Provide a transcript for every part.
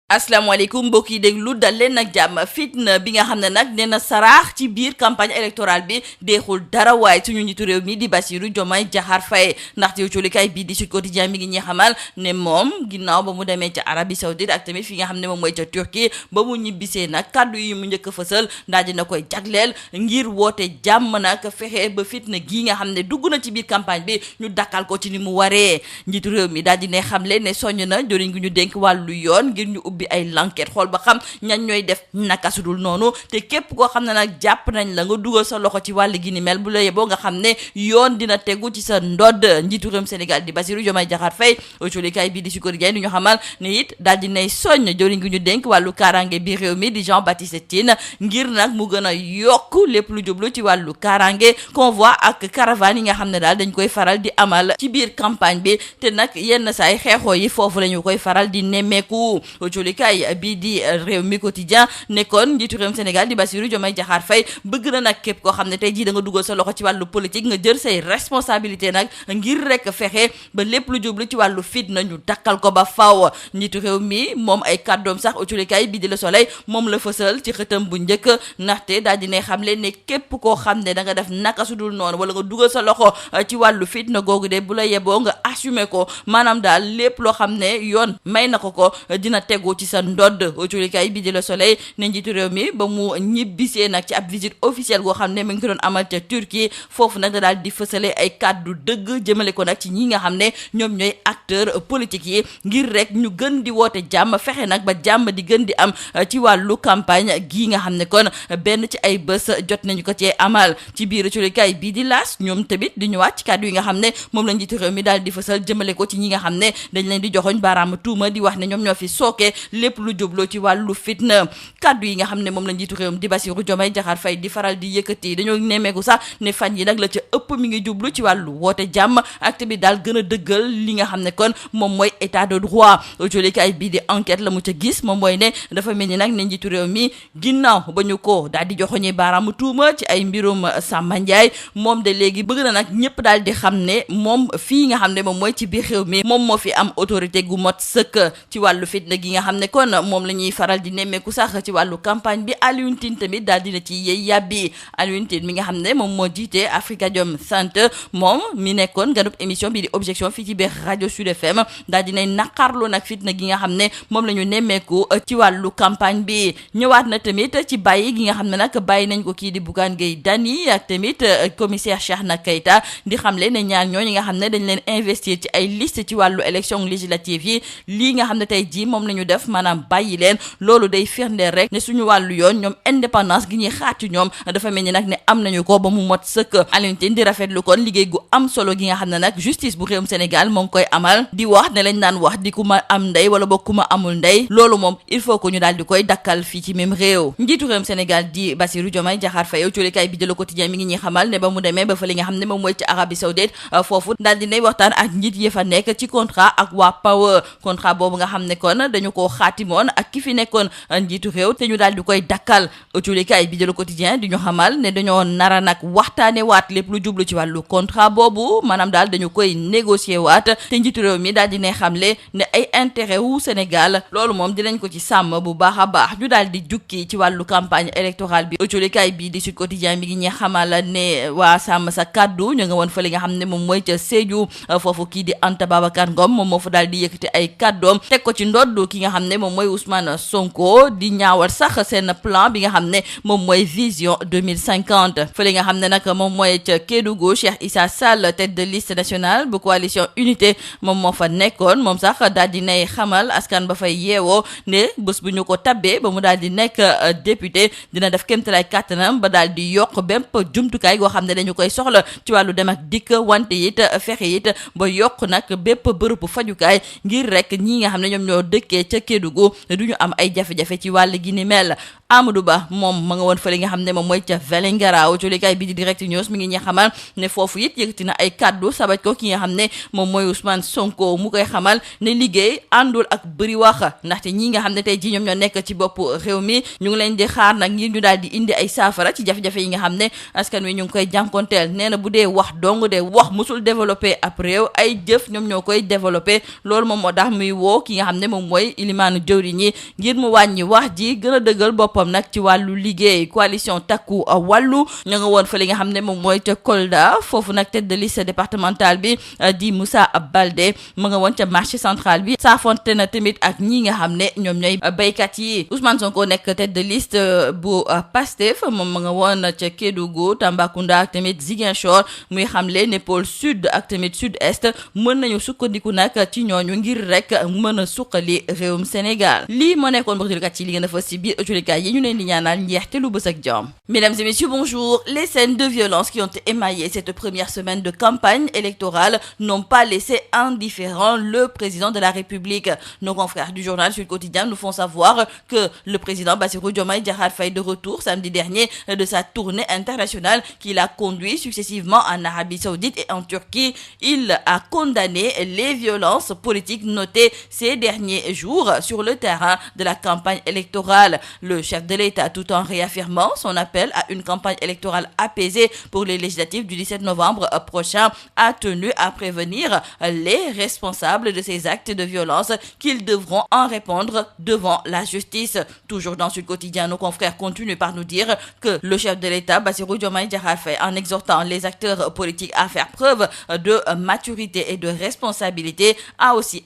asalaamaaleykum mbokk yi déglu dal leen nag jàmm fitna bi nga xam ne nag nee na saraax ci biir campagne électorale bi deexul dara waaye suñu njiitu réew mi di Bassirou Diomaye Diakhar Faye ndaxte yow colikaay bii di Sud Quotidien mi ngi ñuy xamal ne moom ginnaaw ba mu demee ca Arabie Saoudite ak tamit fi nga xam ne moom mooy ca Turquie ba mu ñibbisee nag kàddu yi mu njëkk a fësal daal dina koy jagleel ngir woote jàmm nag fexe ba fitna gii nga xam ne dugg na ci biir campagne bi ñu dakkal ko ci ni mu waree njiitu réew mi daal dina xamle ne soññ na joriñ gi ñu dénk wàllu yoon ngir ñu bi ay l'enquête xool ba xam ñan ñooy def naka sudul noonu te képp koo xam ne nag jàpp nañ la nga dugal sa loxo ci wàll gi ni mel bu la yeboo nga xam ne yoon dina tegu ci sa ndodd njiitu réewum Sénégal di Bassirou Diomaye Diakhar Faye autolikaay bii di Sud Quotidien di ñu xamal ne it daal dinay soññ joriñ gi ñu dénk wàllu kaaraange bi réew mi di Jean-Baptiste Tine ngir nag mu gën a yokk lépp lu jublu ci wàllu kaaraange convoi ak caravane yi nga xam ne daal dañ koy faral di amal ci biir campagne bi te nag yenn saay xeexoo yi foofu la ñu koy faral di nemmeeku autolikaay bii di réew mi quotidien nekkoon njiitu réewum Sénégal di Bassirou Diomaye Diakhar Faye bëgg na nag képp koo xam ne tey jii da nga dugal sa loxo ci wàllu politique nga jël say responsabilité nag ngir rek fexe ba lépp lu jublu ci wàllu fitna ñu dakkal ko ba faaw njiitu réew mi moom ay kàddoom sax autolikaay bii di Le Soleil moom la fësal ci xëtam bu njëkk ndaxte daal dina xam leen ne képp koo xam ne da nga def naka su dul noonu wala nga dugal sa loxo ci wàllu fitna googu de bu la yeboo nga assumer ko maanaam daal lépp loo xam ne yoon may na ko dina tegu ci sa ndodd autolikaay bi di Le Soleil ne njiitu réew mi ba mu ñibbisee nag ci ab visite officielle goo xam ne mu ngi ko doon amal ca Turquie foofu nag daal di fësale ay kàddu dëgg jëmale ko nag ci ñi nga xam ne ñoom ñooy acteur politique yi ngir rek ñu gën di woote jàmm fexe nag ba jàmm di gën di am ci wàllu campagne gii nga xam ne kon benn ci ay bés jot nañu ko cee amal ci biir autolikaay bii di L'As ñoom tamit di ñëwaat ci kàddu yi nga xam ne moom la njiitu réew mi daal di fësal jëmale ko ci ñi nga xam ne dañ leen di joxoñ baaraam tuuma di wax ne ñoom ñoo fi sooke lépp lu jubloo ci wàllu fitna kaddu yi nga xam ne moom la njiitu réewam di Bassirou Diomaye Diakhar Faye di faral di yëkkati dañoo nemmeeku sax ne fan yi nag la ca ëpp mi ngi jublu ci wàllu woote jàmm ak tamit daal gën a dëggal li nga xam ne kon moom mooy état de droit autolikaay bii di enquête la mu ca gis moom mooy ne dafa mel ni nag ne njiitu réew mi ginnaaw ba ñu ko daal di joxoñee baaraamu tuuma ci ay mbirum Samba Ndiaye moom de léegi bëgg na nag ñëpp daal di xam ne moom fii nga xam ne moom mooy ci biir réew mi moom moo fi am autorité gu mot sëkk ci wàllu fitna gi nga xam ne kon moom la ñuy faral di nemmeeku sax ci wàllu campagne bi Alioune Tine tamit daal dina ci yey yàbbi Alioune Tine mi nga xam ne moom moo jiite Afrikajom Center moom mi nekkoon ganub émission bi di objection fii ci biir rajo Sud FM daal dinay naqarlu nag fitna gi nga xam ne moom la ñu nemmeeku ci wàllu campagne bi ñëwaat na tamit ci bàyyi gi nga xam ne nag bàyyi nañ ko kii di Bougane Gueye Dany ak tamit commissaire Cheikhna Keita di xamle ne ñaar ñooñu nga xam ne dañ leen investir ci ay liste ci wàllu élection législative yi lii nga xam ne tey jii moom la ñu def maanaam bàyyi leen loolu day firndeel rek ne suñu wàllu yoon ñoom indépendance gi ñuy xaar ci ñoom dafa mel ni nag ne am nañu ko ba mu mot sëkk Alioune Tine di rafetlu kon liggéey gu am solo gi nga xam ne nag justice bu réewum Sénégal moo ngi koy amal di wax ne lañ daan wax di ku ma am ndey wala boog ku ma amul ndey loolu moom il faut que ñu daal di koy dakkal fii ci même réew njiitu réewum Sénégal di Bassirou Diomaye Diakhar Faye colikaay bi de Le Quotidien mi ngi ñuy xamal ne ba mu demee ba fa li nga xam ne moom mooy ci Arabie Saoudite foofu daal di nay waxtaan ak njiit yi fa nekk ci contrat ak waa Power contrat boobu nga xam ne kon dañu koo xaatimoon ak ki fi nekkoon njiitu réew te ñu daal di koy dakkal autolikaay bi de Le Quotidien di ñu xamal ne dañoo nara nag waxtaane waat lépp lu jublu ci wàllu contrat boobu maanaam daal dañu koy négocier waat te njiitu réew mi daal di ne xamle ne ay intérêt wu Sénégal loolu moom dinañ ko ci sàmm bu baax a baax ñu daal di jukki ci wàllu campagne électorale bi autolikaay bi di Sud Quotidien mi ngi ñuy xamal ne waa sàmm sa kàddu ñu nga woon fa li nga xam ne moom mooy ca Sédhiou foofu kii di Anta Babacar Ngom moom moo fa daal di yëkkati ay kàddoom teg ko ci ndodd ki nga xam ne moom mooy Ousmane Sonko di ñaawal sax seen plan bi nga xam ne moom mooy vision 2050 fële nga xam ne nag moom mooy ca Kédougou Cheikh Issa Sall tête de liste nationale bu coalition unité moom moo fa nekkoon moom sax daal di nay xamal askan ba fay yeewoo ne bés bu ñu ko tabbee ba mu daal di nekk député dina def kéemtalaay kàttanam ba daal di yokk bépp jumtukaay goo xam ne dañu koy soxla ci wàllu dem ak dikk wante it fexe it ba yokk nag bépp bërëbu fajukaay ngir rek ñi nga xam ne ñoom ñoo dëkkee ca Kédougou du ñu am ay jafe-jafe ci wàll gi ni mel Amadou Ba moom ma nga woon fële nga xam ne moom mooy ca Vélingara colikaay bi di Direct News mi ngi ñuy xamal ne foofu it yëkkati na ay kaddu sabaj ko ki nga xam ne moom mooy Ousmane Sonko mu koy xamal ne liggéey àndul ak bëri wax ndaxte ñi nga xam ne tey ji ñoom ñoo nekk ci bopp réew mi ñu ngi leen di xaar nag ngir ñu daal di indi ay saafara ci jafe-jafe yi nga xam ne askan wi ñu ngi koy jànkonteel nee na bu dee wax dong de wax musul développé ab réew ay jëf ñoom ñoo koy développé loolu moom moo tax muy woo ki nga xam ne moom mooy ilimaanu jëwriñ yi ngir mu wàññi wax ji gën a dëggal boppam nag ci wàllu liggéey. coalition takku wàllu ñu nga woon fa li nga xam ne moom mooy ca Kolda foofu nag tête de liste départementale bi di Moussa Baldé mu nga woon ca marché central bi saafonte na tamit ak ñi nga xam ne ñoom ñooy béykat yi. Ousmane Sonko nekk tête de liste bu Pastef moom mu nga woon ca Kédougou Tambacounda ak tamit Ziguinchor muy xamle ne pôle sud ak tamit sud est mën nañu sukkandiku nag ci ñooñu ngir rek mën a suqali réewum Sénégal. lii moo nekkoon mbokk jullikat yi li ngeen a fës ci biir jullikat yi ñu leen di ñaanal njeexte lu bës ak jàmm. Mesdames et messieurs, bonjour. Les scènes de violence qui ont émaillé cette première semaine de campagne électorale n'ont pas laissé indifférent le président de la République. Nos confrères du journal Sud Quotidien nous font savoir que le président Bassirou Diomaye Diakhar Faye, de retour samedi dernier de sa tournée internationale qu'il a conduit successivement en Arabie Saoudite et en Turquie, il a condamné les violences politiques notées ces derniers jours sur le terrain de la campagne électorale. Le chef de l'État, tout en réaffirmant son appel à une campagne électorale apaisée pour les législatives du 17 novembre prochain, a tenu à prévenir les responsables de ces actes de violence qu'ils devront en répondre devant la justice. Toujours dans Sud Quotidien, nos confrères continuent par nous dire que le chef de l'État, Bassirou Diomaye Diakhar Faye, en exhortant les acteurs politiques à faire preuve de maturité et de responsabilité, a aussi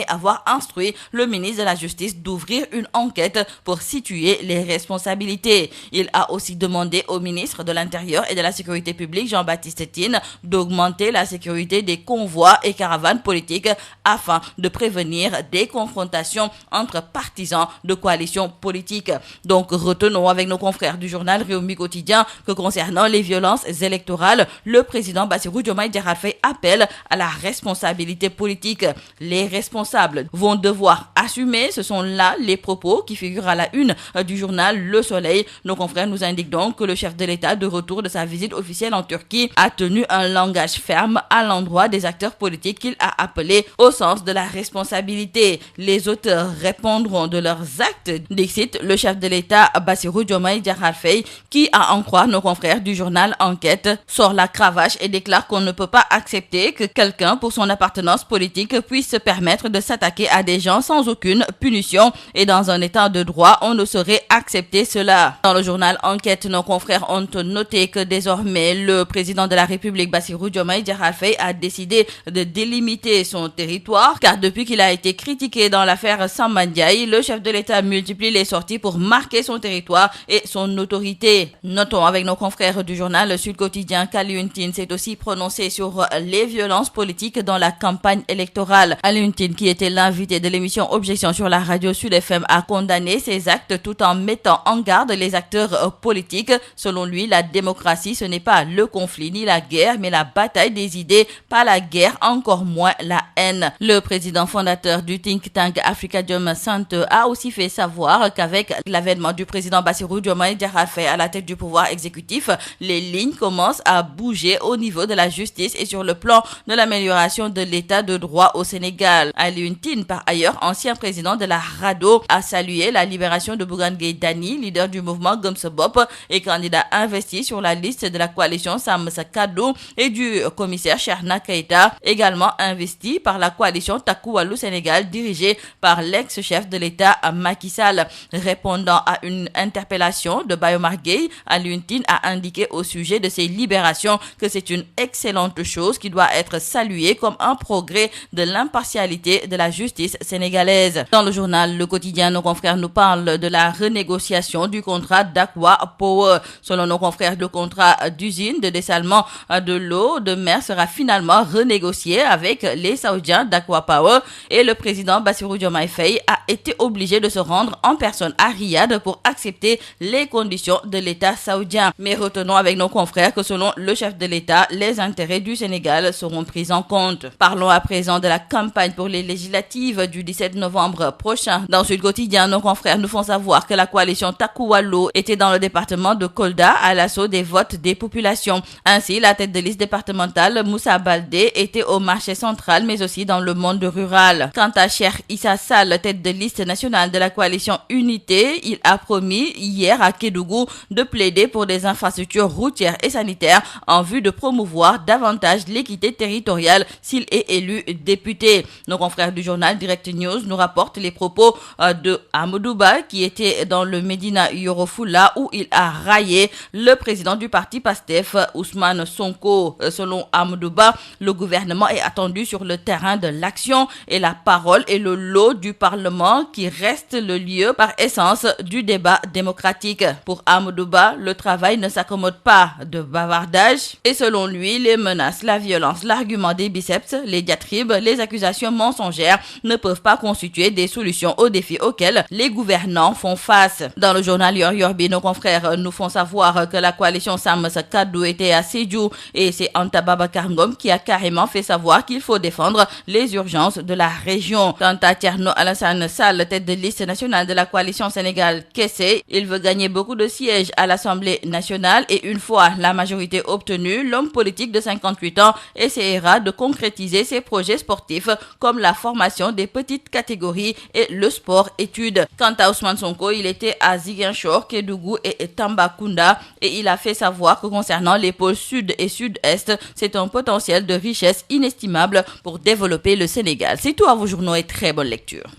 avoir instruit le ministre de la Justice d'ouvrir une enquête pour situer les responsabilités. Il a aussi demandé au ministre de l'Intérieur et de la Sécurité publique, Jean-Baptiste Tine, d'augmenter la sécurité des convois et caravanes politiques afin de prévenir des confrontations entre partisans de coalitions politiques. Donc, retenons avec nos confrères du journal Rewmi Quotidien que concernant les violences électorales, le président Bassirou Diomaye Diakhar Faye appelle à la responsabilité politique. Les responsables vont devoir assumer. Ce sont là les propos qui figurent à la une du journal Le Soleil. Nos confrères nous indiquent donc que le chef de l'État, de retour de sa visite officielle en Turquie, a tenu un langage ferme à l'endroit des acteurs politiques qu'il a appelés au sens de la responsabilité. Les auteurs répondront de leurs actes, dixit le chef de l'État Bassirou Diomaye Diakhar Faye, qui, à en croire nos confrères du journal Enquête, sort la cravache et déclare qu'on ne peut pas accepter que quelqu'un, pour son appartenance politique, puisse se permettre de s'attaquer à des gens sans aucune punition, et dans un état de droit, on ne saurait accepter cela. Dans le journal Enquête, nos confrères ont noté que désormais, le président de la République, Bassirou Diomaye Diakhar Faye, a décidé de délimiter son territoire, car depuis qu'il a été critiqué dans l'affaire Samba Ndiaye, le chef de l'État multiplie les sorties pour marquer son territoire et son autorité. Notons avec nos confrères du journal Sud Quotidien qu'Alioune Tine s'est aussi prononcé sur les violences politiques dans la campagne électorale. Alioune Tine, qui était l'invité de l'émission Objection sur la radio Sud FM, a condamné ces actes tout en mettant en garde les acteurs politiques. Selon lui, la démocratie, ce n'est pas le conflit ni la guerre, mais la bataille des idées, pas la guerre, encore moins la haine. Le président fondateur du think tank Afrikajom Center a aussi fait savoir qu'avec l'avènement du président Bassirou Diomaye Diakhar Faye à la tête du pouvoir exécutif, les lignes commencent à bouger au niveau de la justice et sur le plan de l'amélioration de l'état de droit au Sénégal. Alioune Tine, par ailleurs ancien président de la RADDHO, a salué la libération de Bougane Gueye Dany, leader du mouvement Gëm Sa Bopp et candidat investi sur la liste de la coalition Sàmm Sa Kàddu, et du commissaire Cheikhna Keita, également investi par la coalition Takku Wallu Sénégal dirigée par l'ex-chef de l'État Macky Sall. Répondant à une interpellation de Bayo Mar Gueye, Alioune Tine a indiqué au sujet de ces libérations que c'est une excellente chose qui doit être saluée comme un progrès de l'impartialité de la justice sénégalaise. Dans le journal Le Quotidien, nos confrères nous parlent de la renégociation du contrat d'Aqua Power. Selon nos confrères, le contrat d'usine de dessalement de l'eau de mer sera finalement renégocié avec les Saoudiens d'Aqua Power, et le président Bassirou Diomaye Faye a été obligé de se rendre en personne à Riyad pour accepter les conditions de l'État saoudien. Mais retenons avec nos confrères que selon le chef de l'État, les intérêts du Sénégal seront pris en compte. Parlons à présent de la campagne pour les législatives du 17 novembre prochain. Dans Sud Quotidien, nos confrères nous font savoir que la coalition Takku Wallu était dans le département de Kolda à l'assaut des votes des populations. Ainsi, la tête de liste départementale, Moussa Baldé, était au marché central, mais aussi dans le monde rural. Quant à Cheikh Issa Sall, tête de liste nationale de la coalition Unité, il a promis hier à Kédougou de plaider pour des infrastructures routières et sanitaires en vue de promouvoir davantage l'équité territoriale s'il est élu député. Nos confrères du journal Direct News nous rappellent rapporte les propos de Amadou Ba qui était dans le Médina Yoro Fula où il a raillé le président du parti PASTEF, Ousmane Sonko. Selon Amadou Ba, le gouvernement est attendu sur le terrain de l'action et la parole est le lot du Parlement qui reste le lieu par essence du débat démocratique. Pour Amadou Ba, le travail ne s'accommode pas de bavardage et selon lui, les menaces, la violence, l'argument des biceps, les diatribes, les accusations mensongères ne peuvent pas constituer des solutions aux défis auxquels les gouvernants font face. Dans le journal Yor Yorbi, nos confrères nous font savoir que la coalition Sàmm Sa Kàddu était à Sédhiou et c'est Anta Babacar Ngom qui a carrément fait savoir qu'il faut défendre les urgences de la région. Quant à Thierno Alassane Sall, tête de liste nationale de la coalition Sénégal Kessé, il veut gagner beaucoup de sièges à l'Assemblée nationale et une fois la majorité obtenue, l'homme politique de 58 ans essaiera de concrétiser ses projets sportifs comme la formation des petites catégories et le sport-études. Quant à Ousmane Sonko, il était à Ziguinchor, Kédougou et Tambacounda et il a fait savoir que concernant les pôles sud et sud-est, c'est un potentiel de richesse inestimable pour développer le Sénégal. C'est tout à vos journaux et très bonne lecture.